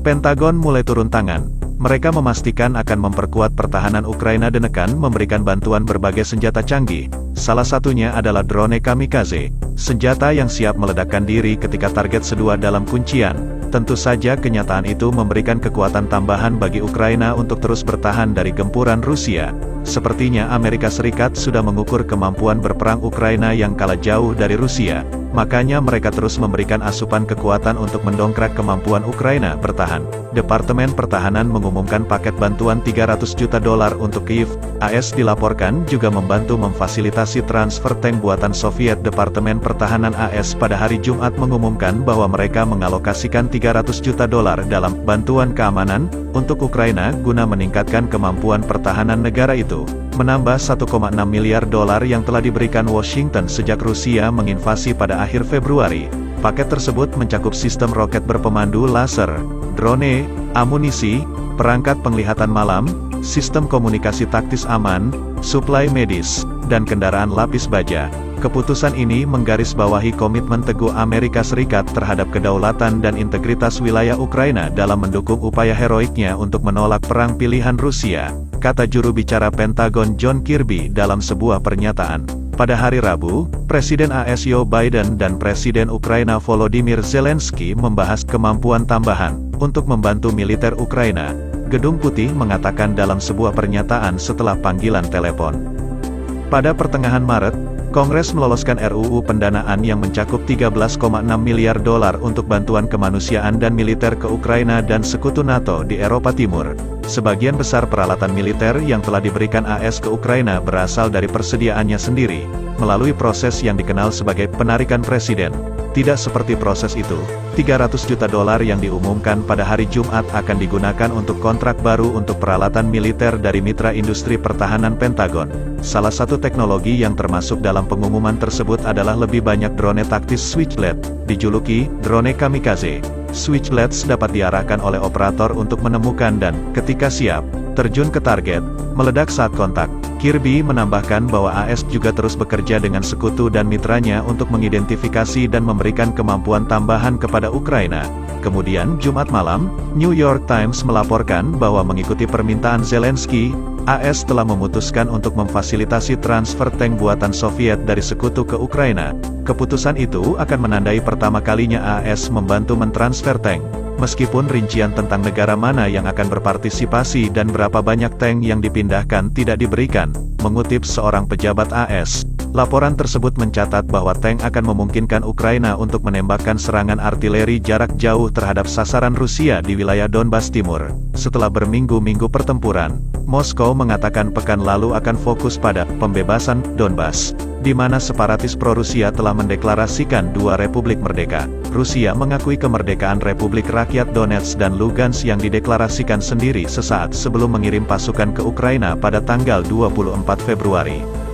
Pentagon mulai turun tangan. Mereka memastikan akan memperkuat pertahanan Ukraina dengan memberikan bantuan berbagai senjata canggih. Salah satunya adalah drone kamikaze, senjata yang siap meledakkan diri ketika target sedua dalam kuncian. Tentu saja kenyataan itu memberikan kekuatan tambahan bagi Ukraina untuk terus bertahan dari gempuran Rusia. Sepertinya Amerika Serikat sudah mengukur kemampuan berperang Ukraina yang kalah jauh dari Rusia. Makanya mereka terus memberikan asupan kekuatan untuk mendongkrak kemampuan Ukraina bertahan. Departemen Pertahanan mengumumkan paket bantuan $300 juta untuk Kyiv. AS dilaporkan juga membantu memfasilitasi transfer tank buatan Soviet. Departemen Pertahanan AS pada hari Jumat mengumumkan bahwa mereka mengalokasikan $300 juta dalam bantuan keamanan untuk Ukraina guna meningkatkan kemampuan pertahanan negara itu, menambah $1,6 miliar yang telah diberikan Washington sejak Rusia menginvasi pada akhir Februari. Paket tersebut mencakup sistem roket berpemandu laser, drone, amunisi, perangkat penglihatan malam, sistem komunikasi taktis aman, suplai medis, dan kendaraan lapis baja. Keputusan ini menggarisbawahi komitmen teguh Amerika Serikat terhadap kedaulatan dan integritas wilayah Ukraina dalam mendukung upaya heroiknya untuk menolak perang pilihan Rusia, kata juru bicara Pentagon John Kirby dalam sebuah pernyataan. Pada hari Rabu, Presiden AS Joe Biden dan Presiden Ukraina Volodymyr Zelensky membahas kemampuan tambahan untuk membantu militer Ukraina, Gedung Putih mengatakan dalam sebuah pernyataan setelah panggilan telepon. Pada pertengahan Maret, Kongres meloloskan RUU pendanaan yang mencakup $13,6 miliar untuk bantuan kemanusiaan dan militer ke Ukraina dan sekutu NATO di Eropa Timur. Sebagian besar peralatan militer yang telah diberikan AS ke Ukraina berasal dari persediaannya sendiri, melalui proses yang dikenal sebagai penarikan presiden. Tidak seperti proses itu, $300 juta yang diumumkan pada hari Jumat akan digunakan untuk kontrak baru untuk peralatan militer dari mitra industri pertahanan Pentagon. Salah satu teknologi yang termasuk dalam pengumuman tersebut adalah lebih banyak drone taktis Switchblade, dijuluki drone kamikaze. Switchblades dapat diarahkan oleh operator untuk menemukan dan, ketika siap, terjun ke target, meledak saat kontak. Kirby menambahkan bahwa AS juga terus bekerja dengan sekutu dan mitranya untuk mengidentifikasi dan memberikan kemampuan tambahan kepada Ukraina. Kemudian, Jumat malam, New York Times melaporkan bahwa mengikuti permintaan Zelensky, AS telah memutuskan untuk memfasilitasi transfer tank buatan Soviet dari sekutu ke Ukraina. Keputusan itu akan menandai pertama kalinya AS membantu mentransfer tank. Meskipun rincian tentang negara mana yang akan berpartisipasi dan berapa banyak tank yang dipindahkan tidak diberikan, mengutip seorang pejabat AS. Laporan tersebut mencatat bahwa tank akan memungkinkan Ukraina untuk menembakkan serangan artileri jarak jauh terhadap sasaran Rusia di wilayah Donbas Timur. Setelah berminggu-minggu pertempuran, Moskow mengatakan pekan lalu akan fokus pada pembebasan Donbas, di mana separatis pro-Rusia telah mendeklarasikan dua republik merdeka. Rusia mengakui kemerdekaan Republik Rakyat Donetsk dan Lugansk yang dideklarasikan sendiri sesaat sebelum mengirim pasukan ke Ukraina pada tanggal 24 Februari.